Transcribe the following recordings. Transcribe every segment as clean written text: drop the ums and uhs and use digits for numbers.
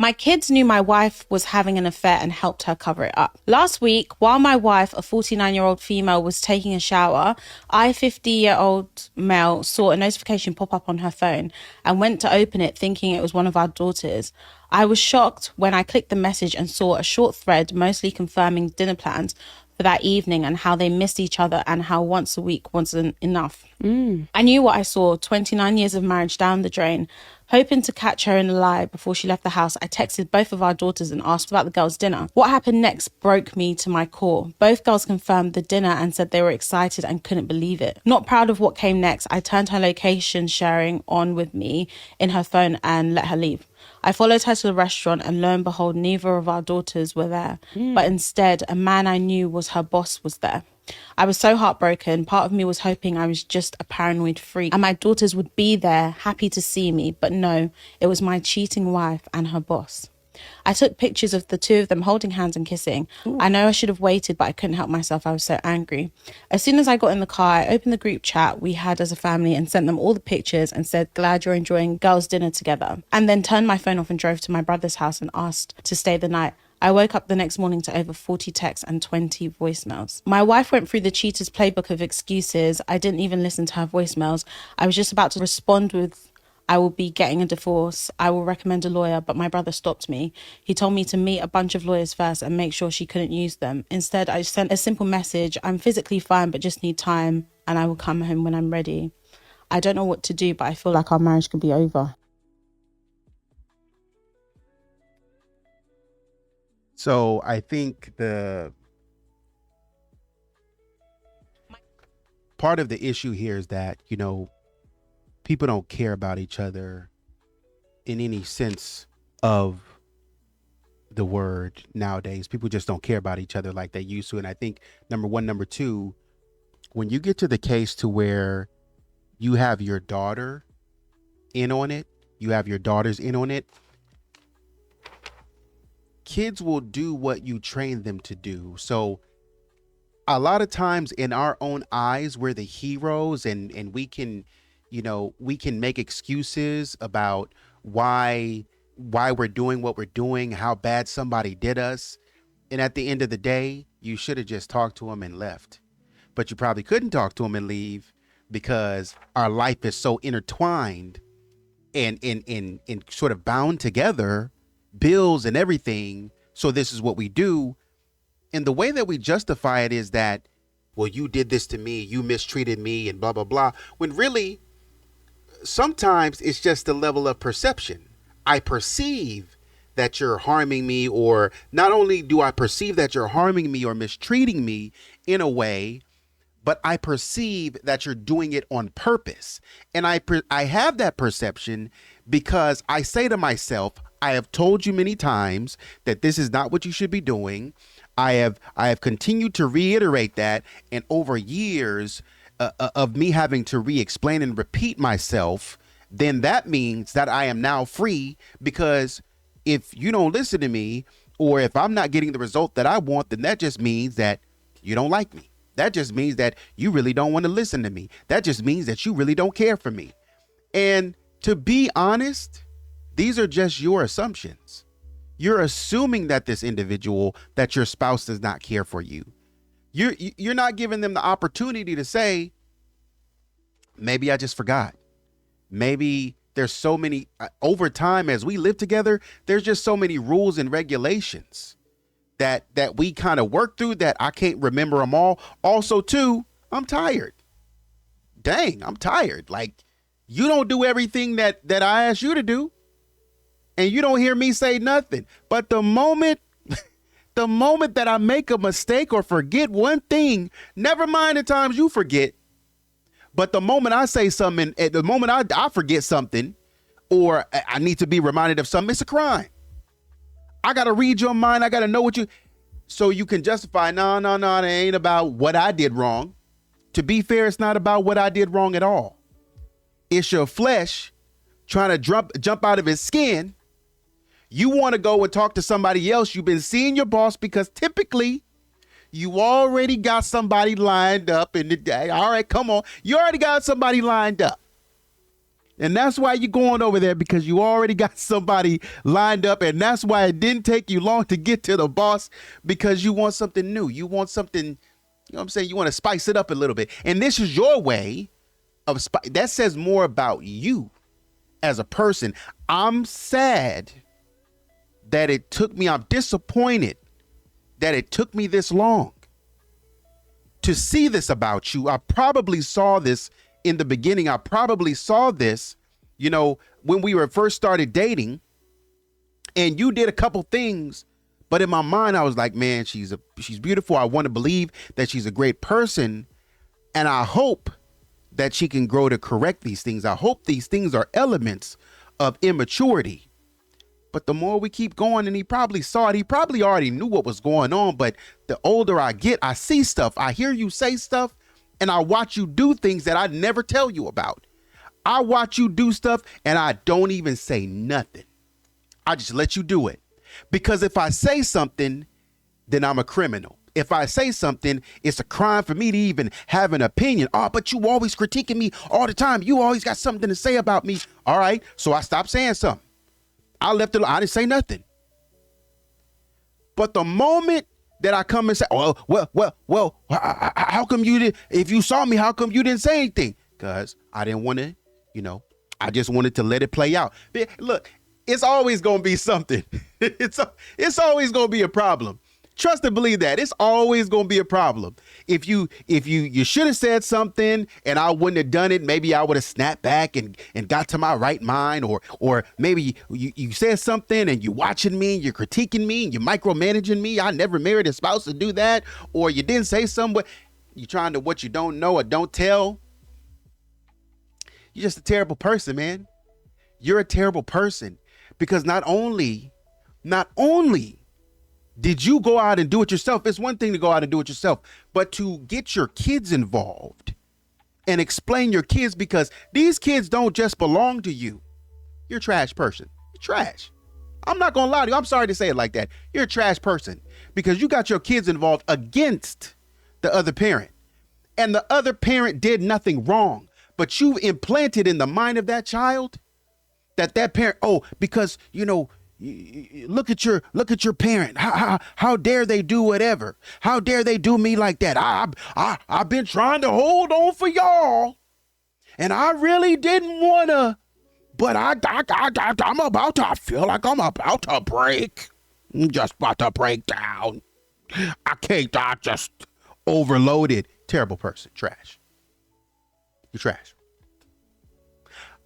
My kids knew my wife was having an affair and helped her cover it up. Last week, while my wife, a 49-year-old female, was taking a shower, I, 50-year-old male, saw a notification pop up on her phone and went to open it thinking it was one of our daughters. I was shocked when I clicked the message and saw a short thread mostly confirming dinner plans for that evening and how they missed each other and how once a week wasn't enough. I knew what I saw, 29 years of marriage down the drain. Hoping to catch her in a lie before she left the house, I texted both of our daughters and asked about the girls' dinner. What happened next broke me to my core. Both girls confirmed the dinner and said they were excited and couldn't believe it. Not proud of what came next, I turned her location sharing on with me in her phone and let her leave. I followed her to the restaurant and lo and behold, neither of our daughters were there. But instead, a man I knew was her boss was there. I was so heartbroken. Part of me was hoping I was just a paranoid freak and my daughters would be there, happy to see me. But no, it was my cheating wife and her boss. I took pictures of the two of them holding hands and kissing. I know I should have waited, but I couldn't help myself. I was so angry. As soon as I got in the car, I opened the group chat we had as a family and sent them all the pictures and said, glad you're enjoying girls' dinner together. And then turned my phone off and drove to my brother's house and asked to stay the night. I woke up the next morning to over 40 texts and 20 voicemails. My wife went through the cheater's playbook of excuses. I didn't even listen to her voicemails. I was just about to respond with, I will be getting a divorce. I will recommend a lawyer, but my brother stopped me. He told me to meet a bunch of lawyers first and make sure she couldn't use them. Instead, I sent a simple message. I'm physically fine, but just need time and I will come home when I'm ready. I don't know what to do, but I feel like our marriage could be over. So I think the part of the issue here is that, people don't care about each other in any sense of the word nowadays. People just don't care about each other like they used to. And I think number one, number two, when you get to the case to where you have your daughter in on it, you have your daughters in on it, kids will do what you train them to do. So a lot of times in our own eyes, we're the heroes and we can, we can make excuses about why we're doing what we're doing, how bad somebody did us. And at the end of the day, you should have just talked to them and left. But you probably couldn't talk to them and leave because our life is so intertwined and sort of bound together, bills and everything. So this is what we do. And the way that we justify it is that, well, you did this to me, you mistreated me and blah, blah, blah. When really, sometimes it's just the level of perception. I perceive that you're harming me, or not only do I perceive that you're harming me or mistreating me in a way, but I perceive that you're doing it on purpose. And I have that perception because I say to myself, I have told you many times that this is not what you should be doing. I have continued to reiterate that, and over years of me having to re-explain and repeat myself, then that means that I am now free, because if you don't listen to me, or if I'm not getting the result that I want, then that just means that you don't like me. That just means that you really don't want to listen to me. That just means that you really don't care for me. And to be honest, these are just your assumptions. You're assuming that this individual, that your spouse does not care for you. You're not giving them the opportunity to say, maybe I just forgot. Maybe there's so many, over time as we live together, there's just so many rules and regulations that we kind of work through that I can't remember them all. Also, too, I'm tired. Dang, I'm tired. Like, you don't do everything that I ask you to do. And you don't hear me say nothing. But the moment that I make a mistake or forget one thing, never mind the times you forget, but the moment I say something, at the moment I forget something, or I need to be reminded of something, it's a crime. I got to read your mind. I got to know what so you can justify, no, it ain't about what I did wrong. To be fair, it's not about what I did wrong at all. It's your flesh trying to jump out of its skin. You want to go and talk to somebody else. You've been seeing your boss because typically you already got somebody lined up in the day. All right, come on. You already got somebody lined up. And that's why you're going over there, because you already got somebody lined up. And that's why it didn't take you long to get to the boss, because you want something new. You want something, you know what I'm saying? You want to spice it up a little bit. And this is your way of that says more about you as a person. I'm sad that it took me, I'm disappointed that it took me this long to see this about you. I probably saw this in the beginning. I probably saw this, you know, when we were first started dating, and you did a couple things, but in my mind, I was like, man, she's beautiful. I want to believe that she's a great person. And I hope that she can grow to correct these things. I hope these things are elements of immaturity. But the more we keep going, and he probably saw it, he probably already knew what was going on. But the older I get, I see stuff, I hear you say stuff, and I watch you do things that I never tell you about. I watch you do stuff and I don't even say nothing. I just let you do it. Because if I say something, then I'm a criminal. If I say something, it's a crime for me to even have an opinion. Oh, but you always critiquing me all the time. You always got something to say about me. All right. So I stopped saying something. I left it. I didn't say nothing. But the moment that I come and say, well, how come you did? If you saw me, how come you didn't say anything? Because I didn't want to, I just wanted to let it play out. Look, it's always going to be something. It's always going to be a problem. Trust and believe that. It's always going to be a problem. If you should have said something and I wouldn't have done it, maybe I would have snapped back and got to my right mind, or maybe you said something and you're watching me, you're critiquing me, and you're micromanaging me. I never married a spouse to do that. Or you didn't say something, you're trying to what you don't know or don't tell. You're just a terrible person, man. You're a terrible person, because not only did you go out and do it yourself? It's one thing to go out and do it yourself, but to get your kids involved and explain your kids, because these kids don't just belong to you. You're a trash person. You're trash. I'm not going to lie to you. I'm sorry to say it like that. You're a trash person because you got your kids involved against the other parent, and the other parent did nothing wrong, but you implanted in the mind of that child that parent, because, look at your parent. How dare they do whatever? How dare they do me like that? I've been trying to hold on for y'all, and I really didn't wanna, but I feel like I'm about to break. I'm just about to break down. I just overloaded. Terrible person. Trash. You're trash.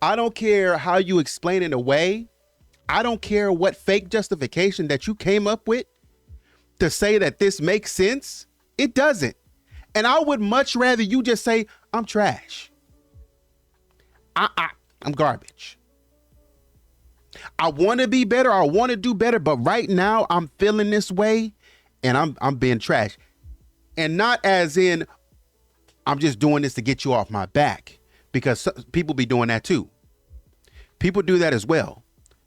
I don't care how you explain it away. I don't care what fake justification that you came up with to say that this makes sense. It doesn't. And I would much rather you just say, I'm trash. I'm garbage. I want to be better. I want to do better. But right now I'm feeling this way and I'm being trash. And not as in, I'm just doing this to get you off my back, because people be doing that too. People do that as well.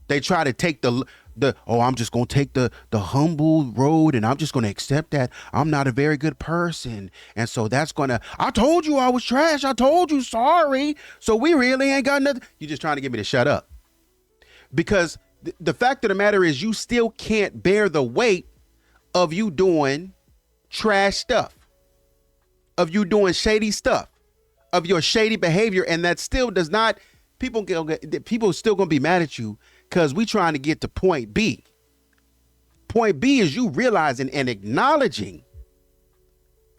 They try to take I'm just going to take the humble road, and I'm just going to accept that I'm not a very good person. And so that's going to, I told you I was trash. I told you, sorry. So we really ain't got nothing. You're just trying to get me to shut up. Because the fact of the matter is, you still can't bear the weight of you doing trash stuff, of you doing shady stuff, of your shady behavior. And that still does not, people still going to be mad at you, because we trying to get to point B. Point B is you realizing and acknowledging,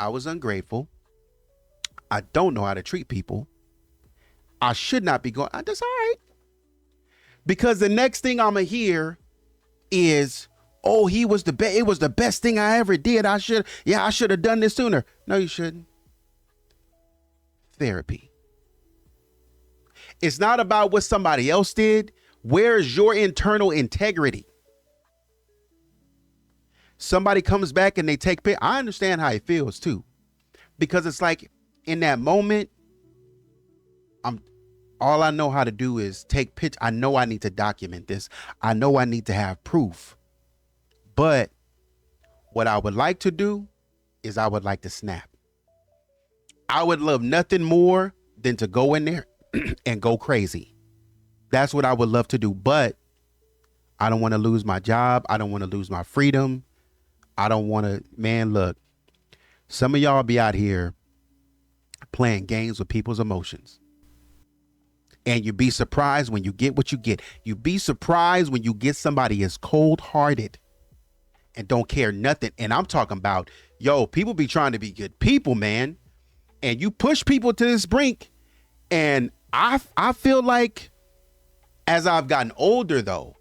I was ungrateful. I don't know how to treat people. I should not be going. That's all right. Because the next thing I'm going to hear is, it was the best thing I ever did. I should have done this sooner. No, you shouldn't. Therapy. It's not about what somebody else did. Where's your internal integrity? Somebody comes back and they take pictures. I understand how it feels too, because it's like in that moment, all I know how to do is take pictures. I know I need to document this. I know I need to have proof. But what I would like to do is I would like to snap. I would love nothing more than to go in there and go crazy. That's what I would love to do. But I don't want to lose my job. I don't want to lose my freedom. I don't want to, man, look, some of y'all be out here playing games with people's emotions. And you be surprised when you get what you get. You be surprised when you get somebody as cold hearted and don't care nothing. And I'm talking about, yo, people be trying to be good people, man. And you push people to this brink. And I feel like as I've gotten older, though,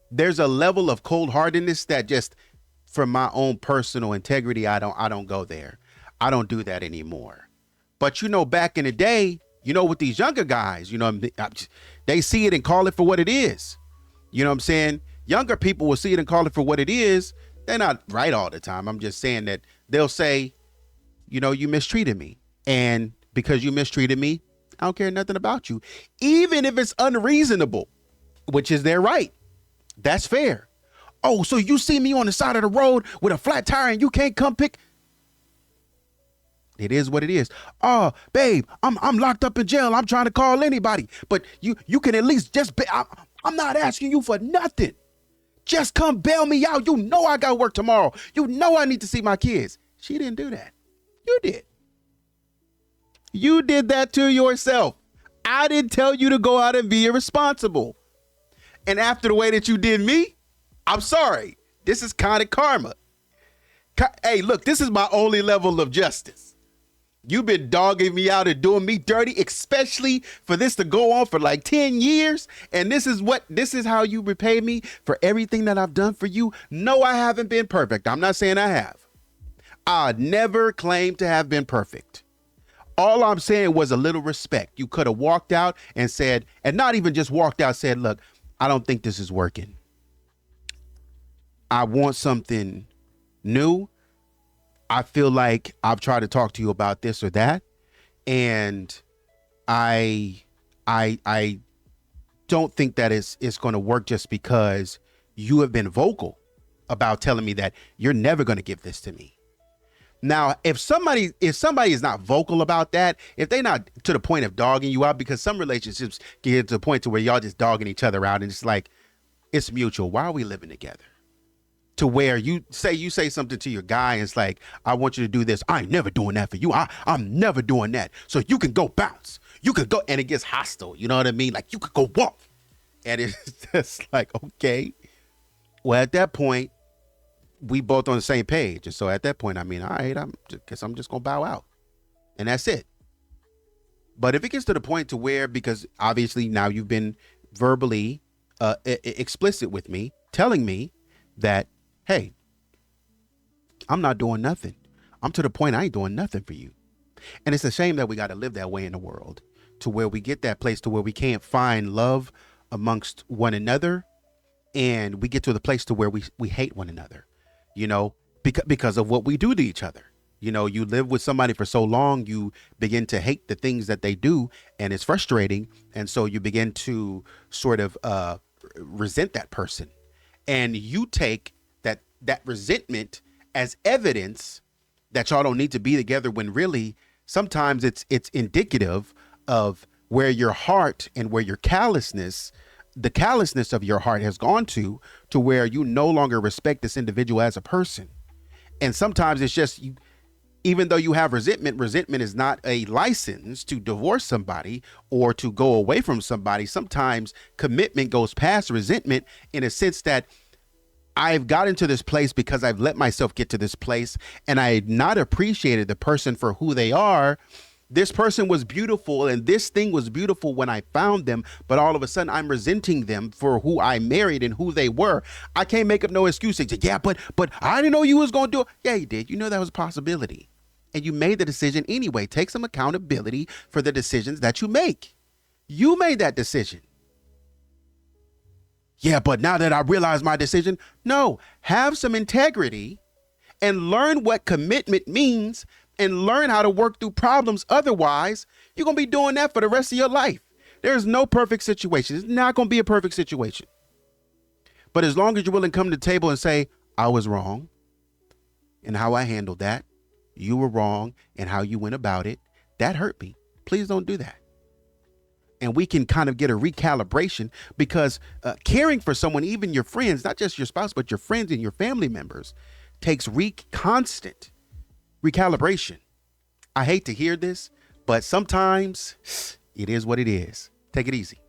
there's a level of cold heartedness that just from my own personal integrity, I don't go there. I don't do that anymore. But, you know, back in the day, you know, with these younger guys, you know, they see it and call it for what it is. You know what I'm saying? Younger people will see it and call it for what it is. They're not right all the time. I'm just saying that they'll say, you know, you mistreated me. And because you mistreated me, I don't care nothing about you. Even if it's unreasonable, which is their right. That's fair. Oh, so you see me on the side of the road with a flat tire and you can't come pick. It is what it is. Oh, babe, I'm locked up in jail. I'm trying to call anybody, but you can at least just I'm not asking you for nothing. Just come bail me out. You know I got work tomorrow. You know I need to see my kids. She didn't do that. You did. You did that to yourself. I didn't tell you to go out and be irresponsible. And after the way that you did me, I'm sorry. This is kind of karma. Hey, look, this is my only level of justice. You've been dogging me out and doing me dirty, especially for this to go on for like 10 years. And this is how you repay me for everything that I've done for you. No, I haven't been perfect. I'm not saying I have. I never claimed to have been perfect. All I'm saying was a little respect. You could have walked out and said, and not even just walked out, said, look, I don't think this is working. I want something new. I feel like I've tried to talk to you about this or that. And I don't think that it's going to work just because you have been vocal about telling me that you're never going to give this to me. Now, if somebody is not vocal about that, if they're not to the point of dogging you out, because some relationships get to the point to where y'all just dogging each other out and it's like, it's mutual. Why are we living together? To where you say something to your guy and it's like, I want you to do this. I ain't never doing that for you. I'm never doing that. So you can go bounce. You could go, and it gets hostile. You know what I mean? Like you could go walk. And it's just like, okay. Well, at that point, we both on the same page. And so at that point, I mean, all right, I'm just going to bow out. And that's it. But if it gets to the point to where, because obviously now you've been verbally explicit with me, telling me that, hey, I'm not doing nothing. I'm to the point I ain't doing nothing for you. And it's a shame that we got to live that way in the world, to where we get that place to where we can't find love amongst one another. And we get to the place to where we hate one another, you know, because of what we do to each other. You know, you live with somebody for so long, you begin to hate the things that they do, and it's frustrating. And so you begin to sort of resent that person. And you take that resentment as evidence that y'all don't need to be together, when really sometimes it's indicative of where your heart and where your the callousness of your heart has gone to where you no longer respect this individual as a person. And sometimes it's just you, even though you have resentment is not a license to divorce somebody or to go away from somebody. Sometimes commitment goes past resentment, in a sense that I've gotten to this place because I've let myself get to this place, and I had not appreciated the person for who they are. This person was beautiful and this thing was beautiful when I found them, but all of a sudden I'm resenting them for who I married and who they were. I can't make up no excuses. Yeah, but I didn't know you was going to do it. Yeah, you did. You know that was a possibility. And you made the decision anyway. Take some accountability for the decisions that you make. You made that decision. Yeah, but now that I realize my decision, no, have some integrity and learn what commitment means and learn how to work through problems. Otherwise, you're going to be doing that for the rest of your life. There's no perfect situation. It's not going to be a perfect situation. But as long as you're willing to come to the table and say, I was wrong and how I handled that, you were wrong and how you went about it, that hurt me. Please don't do that. and we can kind of get a recalibration, because caring for someone, even your friends, not just your spouse, but your friends and your family members, takes constant recalibration. I hate to hear this, but sometimes it is what it is. Take it easy.